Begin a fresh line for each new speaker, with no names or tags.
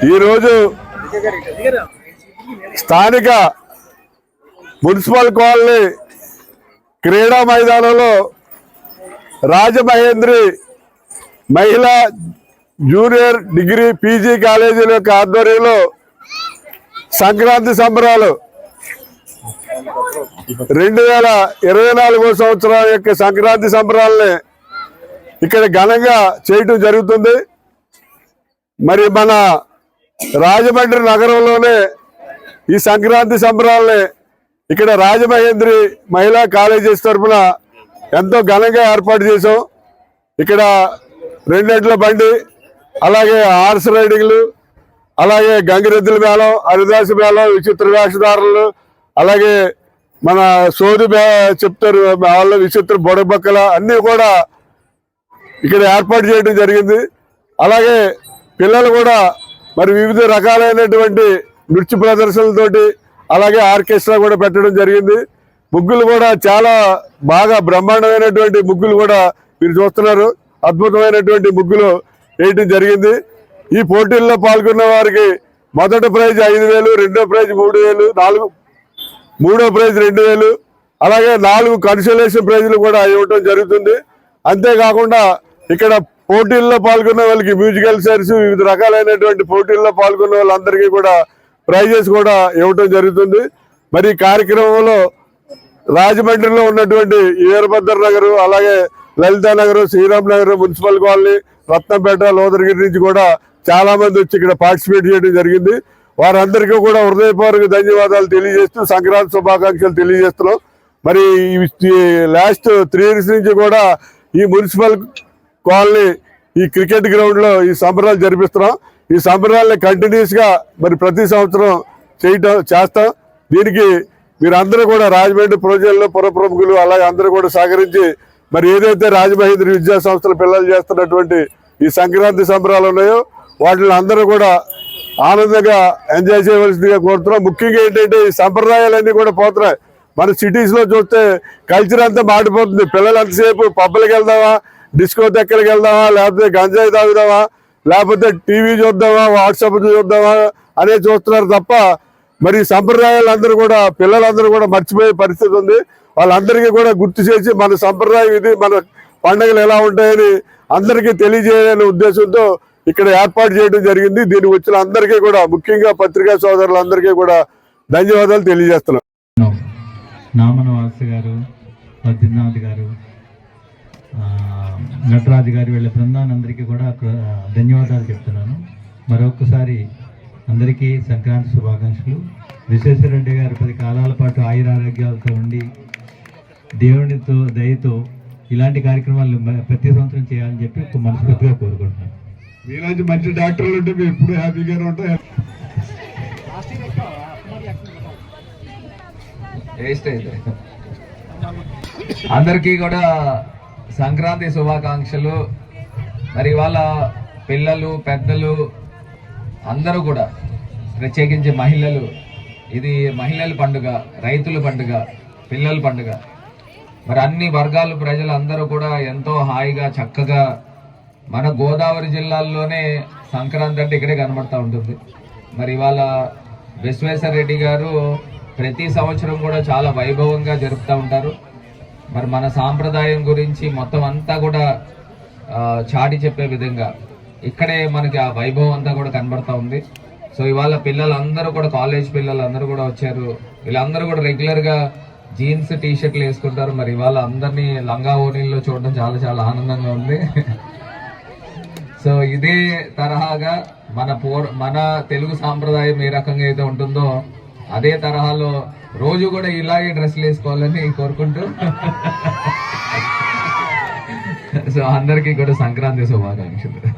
ఈరోజు స్థానిక municipal colony క్రీడా మైదానంలో రాజమహేంద్రి మహిళా జూనియర్ డిగ్రీ పీజీ కాలేజీల యొక్క ఆధ్వర్యంలో సంక్రాంతి సంబరాలు 2024 సంవత్సరం యొక్క సంక్రాంతి సంబరాలని ఇక్కడ ఘనంగా చేయటం జరుగుతుంది. మరి మన రాజమండ్రి నగరంలోనే ఈ సంక్రాంతి సంబరాలని ఇక్కడ రాజమహేంద్రి మహిళా కాలేజెస్ తరఫున ఎంతో ఘనంగా ఏర్పాటు చేసాం. ఇక్కడ 2 ఎడ్ల బండి, అలాగే హార్స్ రైడింగ్లు, అలాగే గంగిరెద్దుల మేళం, హరిదాసు మేళం, విచిత్ర వేషధారులు, అలాగే మన సోది చెప్తారు వాళ్ళు విచిత్ర బొడబక్కల అన్నీ కూడా ఇక్కడ ఏర్పాటు చేయడం జరిగింది. అలాగే పిల్లలు కూడా మరి వివిధ రకాలైనటువంటి నృత్య ప్రదర్శనలతోటి అలాగే ఆర్కెస్ట్రా కూడా పెట్టడం జరిగింది. ముగ్గులు కూడా చాలా బాగా బ్రహ్మాండమైనటువంటి ముగ్గులు కూడా మీరు చూస్తున్నారు. అద్భుతమైనటువంటి ముగ్గులు వేయటం జరిగింది. ఈ పోటీల్లో పాల్గొన్న వారికి మొదటి ప్రైజ్ 5,000, రెండో ప్రైజ్ 3,000, మూడో ప్రైజ్ 2,000, అలాగే 4 కన్సోలేషన్ ప్రైజ్లు కూడా ఇవ్వటం జరుగుతుంది. అంతేకాకుండా ఇక్కడ పోటీల్లో పాల్గొన్న వాళ్ళకి మ్యూజికల్ చైర్స్, వివిధ రకాలైనటువంటి పోటీల్లో పాల్గొన్న వాళ్ళందరికీ కూడా ప్రైజెస్ కూడా ఇవ్వటం జరుగుతుంది. మరి ఈ కార్యక్రమంలో రాజమండ్రిలో ఉన్నటువంటి వీరభద్ర నగర్, అలాగే లలితానగర్, శ్రీరామ్ నగర్, మున్సిపల్ కాలనీ, రత్నంపేట, లోదరగిరి నుంచి కూడా చాలా మంది వచ్చి ఇక్కడ పార్టిసిపేట్ చేయడం జరిగింది. వారందరికీ కూడా హృదయపూర్వక ధన్యవాదాలు తెలియజేస్తూ సంక్రాంతి శుభాకాంక్షలు తెలియజేస్తున్నాం. మరి లాస్ట్ 3 years నుంచి కూడా ఈ మున్సిపల్ కాలనీ ఈ క్రికెట్ గ్రౌండ్లో ఈ సంబరాలు జరిపిస్తున్నాం. ఈ సంబరాలని కంటిన్యూస్గా మరి ప్రతి సంవత్సరం చేస్తాం. దీనికి మీరందరూ కూడా రాజమండ్రి ప్రజల్లో పుర ప్రముఖులు అలాగే అందరూ కూడా సహకరించి మరి ఏదైతే రాజమహేంద్రి విద్యా సంస్థల పిల్లలు చేస్తున్నటువంటి ఈ సంక్రాంతి సంబరాలు ఉన్నాయో వాటిని అందరూ కూడా ఆనందంగా ఎంజాయ్ చేయవలసిందిగా కోరుతున్నాం. ముఖ్యంగా ఏంటంటే ఈ సంప్రదాయాలన్నీ కూడా పోతున్నాయి. మన సిటీస్లో చూస్తే కల్చర్ అంతా మాడిపోతుంది. పిల్లలు ఎంతసేపు పబ్బులకు వెళ్దామా, డిస్కో దగ్గరికి వెళ్దామా, లేకపోతే గంజాయి తాగుదామా, లేకపోతే టీవీ చూద్దామా, వాట్సాప్ చూద్దామా అనే చూస్తున్నారు తప్ప మరి సంప్రదాయాలందరూ కూడా పిల్లలందరూ కూడా మర్చిపోయే పరిస్థితి ఉంది. వాళ్ళందరికీ కూడా గుర్తు చేసి మన సంప్రదాయం ఇది, మన పండుగలు ఎలా ఉంటాయని అందరికీ తెలియజేయాలనే ఉద్దేశంతో ఇక్కడ ఏర్పాటు చేయడం జరిగింది. దీనికి వచ్చిన అందరికీ కూడా ముఖ్యంగా పత్రికా సోదరులందరికీ కూడా ధన్యవాదాలు తెలియజేస్తున్నాం.
నామనవాస గారు, బద్రీనాథ్ గారు, నటరాజు గారు, వీళ్ళ బృందానందరికీ కూడా ధన్యవాదాలు చెప్తున్నాను. మరొకసారి అందరికీ సంక్రాంతి శుభాకాంక్షలు. విశ్వేశ్వరరెడ్డి గారు 10 కాలాల పాటు ఆయురారోగ్యాలతో ఉండి దేవునితో దయతో ఇలాంటి కార్యక్రమాలు ప్రతి సంవత్సరం చేయాలని చెప్పి మనస్ఫూర్తిగా కోరుకుంటున్నాను.
మీలాంటి మంచి డాక్టర్లు ఉంటే మేము ఎప్పుడు హ్యాపీగానే ఉంటాం.
అందరికీ కూడా సంక్రాంతి శుభాకాంక్షలు. మరి వాళ్ళ పిల్లలు, పెద్దలు అందరూ కూడా, ప్రత్యేకించి మహిళలు, ఇది మహిళల పండుగ, రైతుల పండుగ, పిల్లల పండుగ. మరి అన్ని వర్గాల ప్రజలు అందరూ కూడా ఎంతో హాయిగా చక్కగా, మన గోదావరి జిల్లాల్లోనే సంక్రాంతి అంటే ఇక్కడే కనబడతా ఉంటుంది. మరి ఇవాళ విశ్వేశ్వరరెడ్డి గారు ప్రతి సంవత్సరం కూడా చాలా వైభవంగా జరుపుతూ ఉంటారు. మరి మన సాంప్రదాయం గురించి మొత్తం అంతా కూడా చాటి చెప్పే విధంగా ఇక్కడే మనకి ఆ వైభవం అంతా కూడా కనబడతా ఉంది. సో ఇవాళ పిల్లలందరూ కూడా, కాలేజ్ పిల్లలందరూ కూడా వచ్చారు. వీళ్ళందరూ కూడా రెగ్యులర్గా జీన్స్, టీషర్ట్లు వేసుకుంటారు. మరి ఇవాళ అందరినీ లంగా ఓణీల్లో చూడడం చాలా చాలా ఆనందంగా ఉంది. సో ఇదే తరహాగా మన తెలుగు సాంప్రదాయం ఏ రకంగా అయితే ఉంటుందో అదే తరహాలో రోజు కూడా ఇలాగే డ్రెస్సులు వేసుకోవాలని కోరుకుంటూ సో అందరికీ కూడా సంక్రాంతి శుభాకాంక్షలు.